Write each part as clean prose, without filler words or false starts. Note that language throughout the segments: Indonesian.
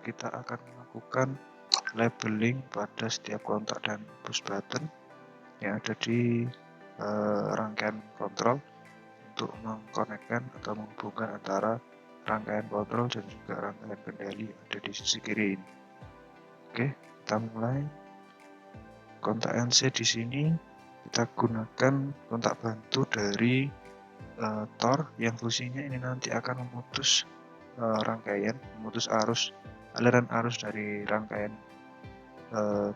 kita akan melakukan labeling pada setiap kontak dan push button yang ada di rangkaian kontrol untuk mengkonekkan atau menghubungkan antara rangkaian kontrol dan juga rangkaian kendali yang ada di sisi kiri ini. Oke, kita mulai. Kontak NC di sini kita gunakan kontak bantu dari Tor yang fungsinya ini nanti akan memutus rangkaian, memutus aliran arus dari rangkaian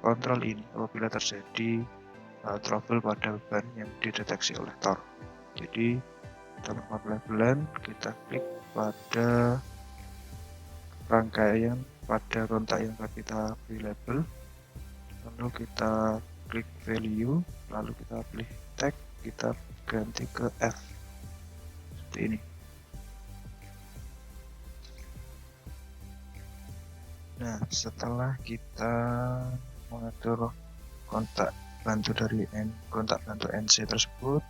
kontrol ini apabila terjadi trouble pada beban yang dideteksi oleh Tor. Jadi kita melakukan labelan, kita klik pada rangkaian pada kontak yang akan kita beri label, lalu kita klik value, lalu kita pilih tag, kita ganti ke F seperti ini. Nah, setelah kita mengatur kontak bantu dari kontak bantu NC tersebut,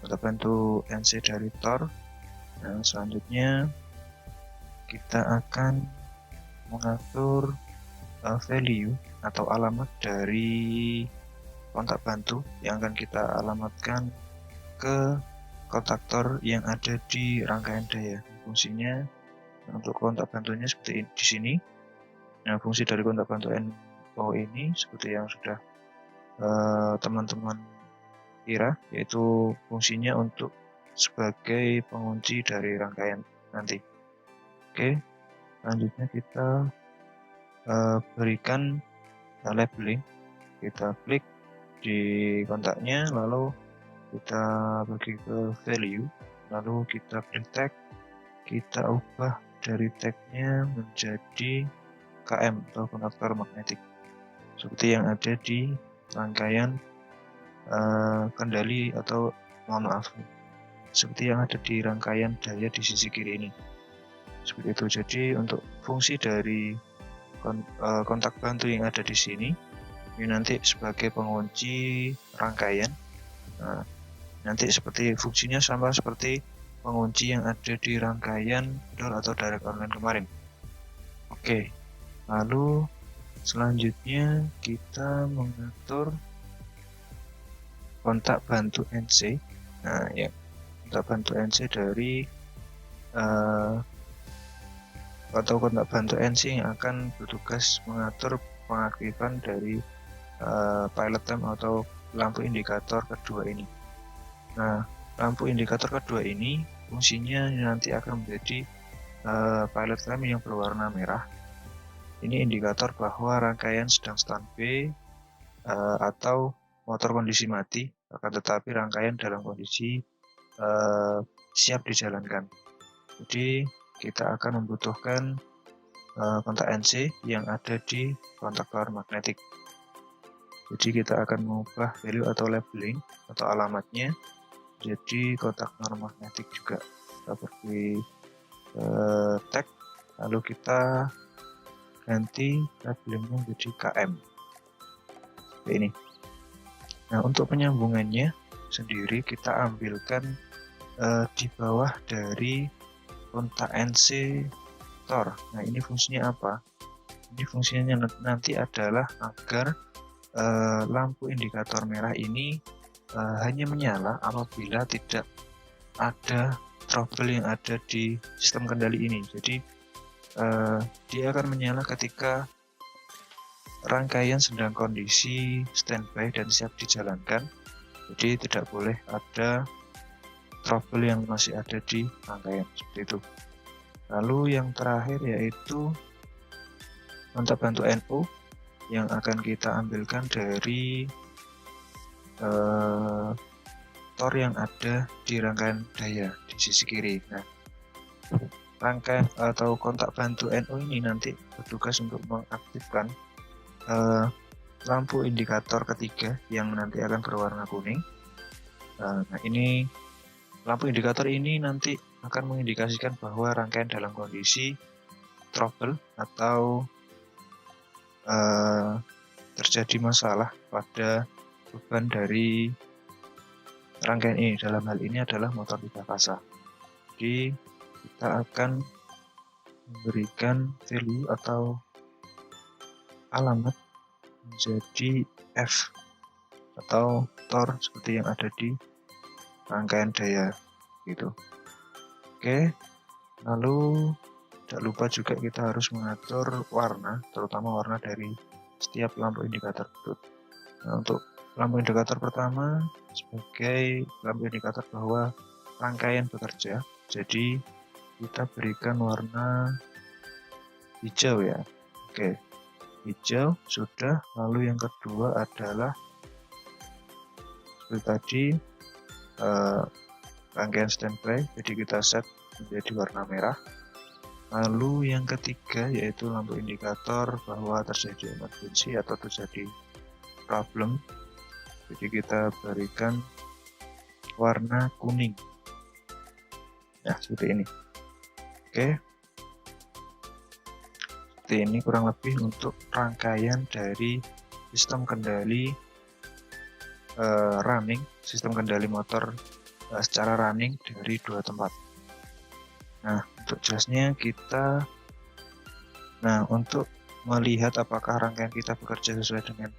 kontak bantu NC dari Tor, dan selanjutnya kita akan mengatur value atau alamat dari kontak bantu yang akan kita alamatkan ke kontaktor yang ada di rangkaian daya. Fungsinya untuk kontak bantunya seperti ini, di sini. Nah, fungsi dari kontak bantu NO ini seperti yang sudah teman-teman kira, yaitu fungsinya untuk sebagai pengunci dari rangkaian nanti. Oke, selanjutnya kita berikan labeling. Kita klik di kontaknya, lalu kita pergi ke value, lalu kita klik tag, kita ubah dari tagnya menjadi KM atau kontaktor magnetik seperti yang ada di rangkaian kendali atau seperti yang ada di rangkaian daya di sisi kiri ini, seperti itu. Jadi untuk fungsi dari kontak bantu yang ada di sini ini nanti sebagai pengunci rangkaian. Nah, nanti seperti fungsinya sama seperti pengunci yang ada di rangkaian door atau direct online kemarin. Oke, lalu selanjutnya kita mengatur kontak bantu NC. Nah, ya, kontak bantu NC dari atau kontak bantu NC yang akan bertugas mengatur pengaktifan dari pilot time atau lampu indikator kedua ini. Nah, lampu indikator kedua ini fungsinya nanti akan menjadi pilot time yang berwarna merah. Ini indikator bahwa rangkaian sedang standby atau motor kondisi mati, akan tetapi rangkaian dalam kondisi siap dijalankan. Jadi kita akan membutuhkan kontak NC yang ada di kontaktor magnetik. Jadi kita akan mengubah value atau labeling atau alamatnya jadi kontaktor magnetik juga. Kita pergi tag, lalu kita ganti labelingnya menjadi KM seperti ini. Nah, untuk penyambungannya sendiri kita ambilkan di bawah dari kontak NC Tor. Nah, ini fungsinya apa? Ini fungsinya nanti adalah agar lampu indikator merah ini hanya menyala apabila tidak ada trouble yang ada di sistem kendali ini. Jadi dia akan menyala ketika rangkaian sedang kondisi standby dan siap dijalankan. Jadi tidak boleh ada trouble yang masih ada di rangkaian, seperti itu. Lalu yang terakhir yaitu kontak bantu NO yang akan kita ambilkan dari Tor yang ada di rangkaian daya di sisi kiri. Nah, rangkaian atau kontak bantu NO ini nanti bertugas untuk mengaktifkan lampu indikator ketiga yang nanti akan berwarna kuning. Nah, ini lampu indikator ini nanti akan mengindikasikan bahwa rangkaian dalam kondisi trouble atau terjadi masalah pada beban dari rangkaian ini. Dalam hal ini adalah motor tidak fasa. Jadi kita akan memberikan value atau alamat menjadi F atau tor seperti yang ada di rangkaian daya gitu. Oke, lalu tidak lupa juga kita harus mengatur warna, terutama warna dari setiap lampu indikator berikut. Nah, untuk lampu indikator pertama sebagai lampu indikator bahwa rangkaian bekerja, jadi kita berikan warna hijau ya. Oke, hijau sudah. Lalu yang kedua adalah seperti tadi rangkaian standby, jadi kita set menjadi warna merah. Lalu yang ketiga yaitu lampu indikator bahwa terjadi emergency atau terjadi problem, jadi kita berikan warna kuning ya, seperti ini. Oke, seperti ini kurang lebih untuk rangkaian dari sistem kendali running, sistem kendali motor secara running dari dua tempat. Nah, untuk jelasnya untuk melihat apakah rangkaian kita bekerja sesuai dengan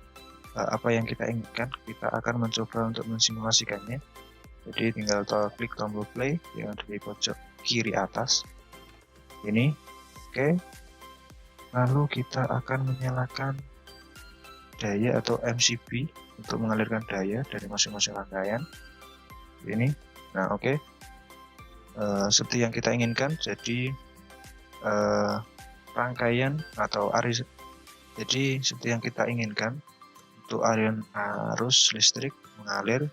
apa yang kita inginkan, kita akan mencoba untuk mensimulasikannya. Jadi tinggal klik tombol play yang ada di pojok kiri atas ini. Oke, lalu kita akan menyalakan daya atau MCB untuk mengalirkan daya dari masing-masing rangkaian ini. Nah, oke. Seperti yang kita inginkan, jadi rangkaian atau arus, jadi seperti yang kita inginkan untuk aliran arus listrik mengalir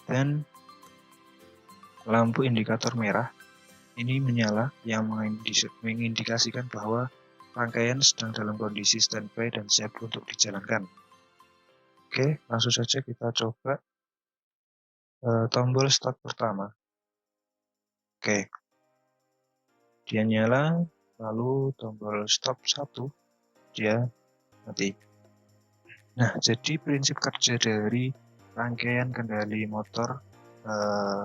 dan lampu indikator merah ini menyala yang mengindikasikan bahwa rangkaian sedang dalam kondisi standby dan siap untuk dijalankan. Oke, langsung saja kita coba tombol start pertama. Oke, dia nyala, lalu tombol stop 1 dia mati. Nah, jadi prinsip kerja dari rangkaian kendali motor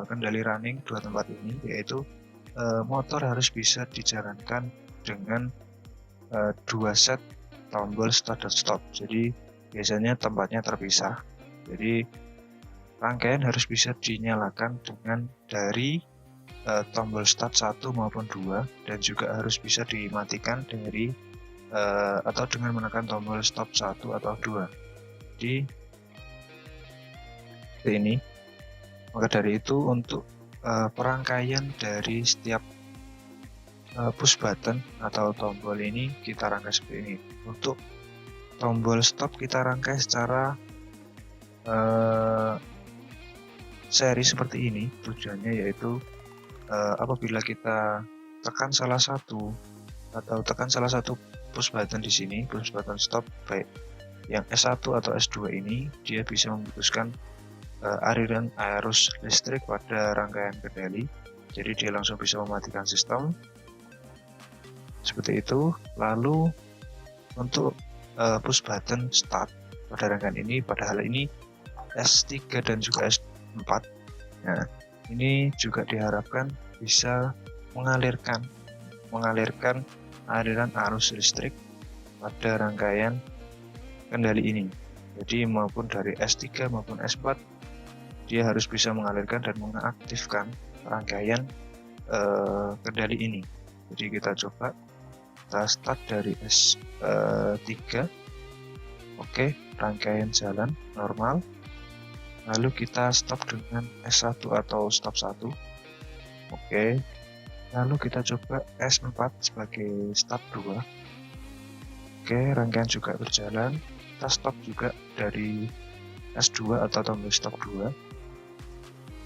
kendali running dua tempat ini yaitu motor harus bisa dijalankan dengan dua set tombol start dan stop. Jadi biasanya tempatnya terpisah. Jadi rangkaian harus bisa dinyalakan dengan dari tombol start 1 maupun 2 dan juga harus bisa dimatikan dari atau dengan menekan tombol stop 1 atau 2. Jadi ini. Maka dari itu untuk perangkaian dari setiap push button atau tombol ini kita rangkai seperti ini. Untuk tombol stop kita rangkai secara seri seperti ini. Tujuannya yaitu apabila kita tekan salah satu push button di sini, push button stop baik yang S1 atau S2 ini, dia bisa memutuskan aliran arus listrik pada rangkaian kendali. Jadi dia langsung bisa mematikan sistem seperti itu. Lalu untuk push button start pada rangkaian ini, pada hal ini S3 dan juga S4, nah ini juga diharapkan bisa mengalirkan aliran arus listrik pada rangkaian kendali ini. Jadi maupun dari S3 maupun S4 dia harus bisa mengalirkan dan mengaktifkan rangkaian kendali ini. Jadi kita coba, kita start dari S3. Oke, rangkaian jalan normal. Lalu kita stop dengan S1 atau stop 1. Oke, lalu kita coba S4 sebagai stop 2. Oke, rangkaian juga berjalan. Kita stop juga dari S2 atau tombol stop 2.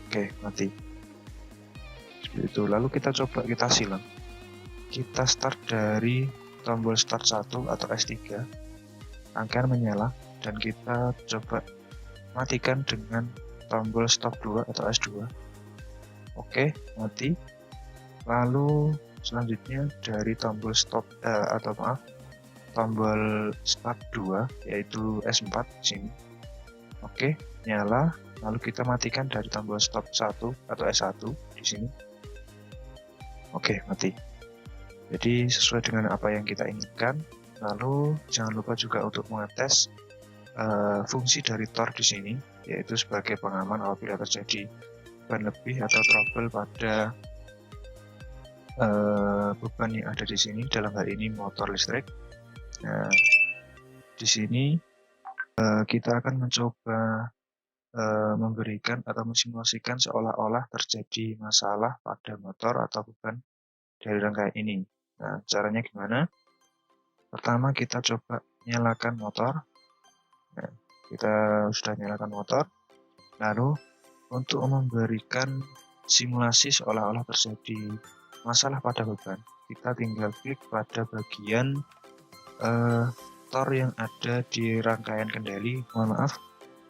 Oke, mati. Seperti itu. Lalu kita coba, kita silang. Kita start dari tombol start 1 atau S3. Rangkaian menyala dan kita coba matikan dengan tombol stop 2 atau S2. Oke, mati. Lalu selanjutnya dari tombol tombol start 2 yaitu S4 di sini. Oke, nyala. Lalu kita matikan dari tombol stop 1 atau S1 di sini. Oke, mati. Jadi sesuai dengan apa yang kita inginkan. Lalu jangan lupa juga untuk mengetes fungsi dari TOR di sini, yaitu sebagai pengaman apabila terjadi beban lebih atau trouble pada beban yang ada di sini, dalam hal ini motor listrik. Nah, di sini kita akan mencoba memberikan atau mensimulasikan seolah-olah terjadi masalah pada motor atau beban dari rangkaian ini. Nah, caranya gimana? Pertama kita coba nyalakan motor. Nah, kita sudah nyalakan motor. Lalu untuk memberikan simulasi seolah-olah terjadi masalah pada beban, kita tinggal klik pada bagian TOR yang ada di rangkaian kendali. Mohon maaf.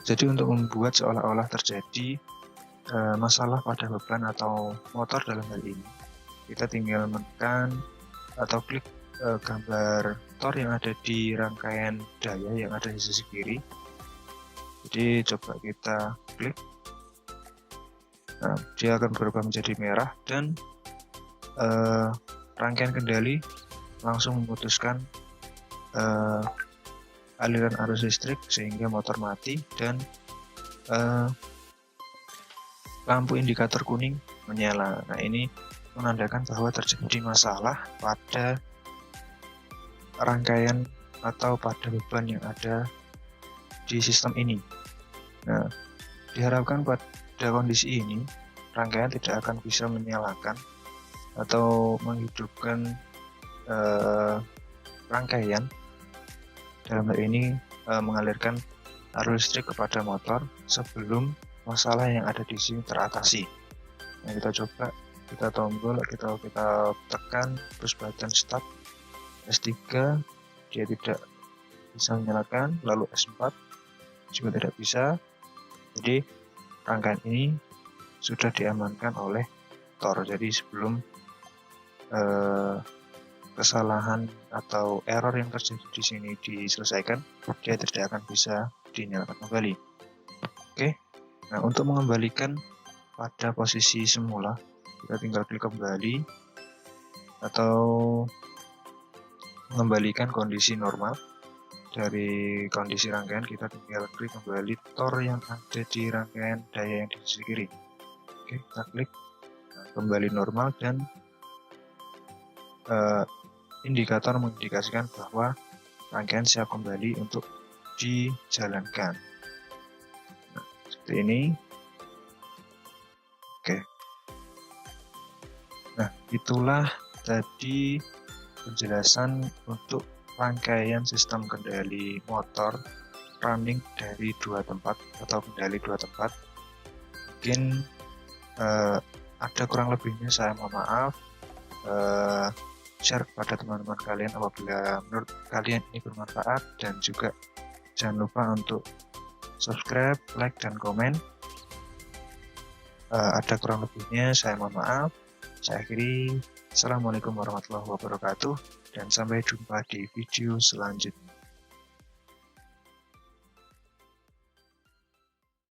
Jadi untuk membuat seolah-olah terjadi masalah pada beban atau motor dalam hal ini, kita tinggal menekan atau klik gambar TOR yang ada di rangkaian daya yang ada di sisi kiri. Jadi coba kita klik. Nah, dia akan berubah menjadi merah dan rangkaian kendali langsung memutuskan aliran arus listrik sehingga motor mati dan lampu indikator kuning menyala. Nah, ini menandakan bahwa terjadi masalah pada rangkaian atau pada beban yang ada di sistem ini. Nah, diharapkan pada kondisi ini rangkaian tidak akan bisa menyalakan atau menghidupkan rangkaian, dalam hal ini mengalirkan arus listrik kepada motor sebelum masalah yang ada di sini teratasi. Nah, kita coba, kita tombol, kita tekan push button start S3, dia tidak bisa menyalakan, lalu S4 juga tidak bisa. Jadi rangkaian ini sudah diamankan oleh TOR. Jadi sebelum kesalahan atau error yang terjadi di sini diselesaikan, dia tidak akan bisa dinyalakan kembali. Oke. Nah, untuk mengembalikan pada posisi semula, kita tinggal klik kembali atau mengembalikan kondisi normal. Dari kondisi rangkaian kita tinggal klik kembali TOR yang ada di rangkaian daya yang di sisi kiri. Oke, kita klik. Nah, kembali normal dan indikator mengindikasikan bahwa rangkaian siap kembali untuk dijalankan. Nah, seperti ini. Oke. Nah, itulah tadi penjelasan untuk rangkaian sistem kendali motor running dari dua tempat atau kendali dua tempat. Mungkin ada kurang lebihnya, saya mohon maaf. Share kepada teman-teman kalian apabila menurut kalian ini bermanfaat, dan juga jangan lupa untuk subscribe, like, dan komen. Ada kurang lebihnya, saya mohon maaf. Saya akhiri. Assalamualaikum warahmatullahi wabarakatuh, dan sampai jumpa di video selanjutnya.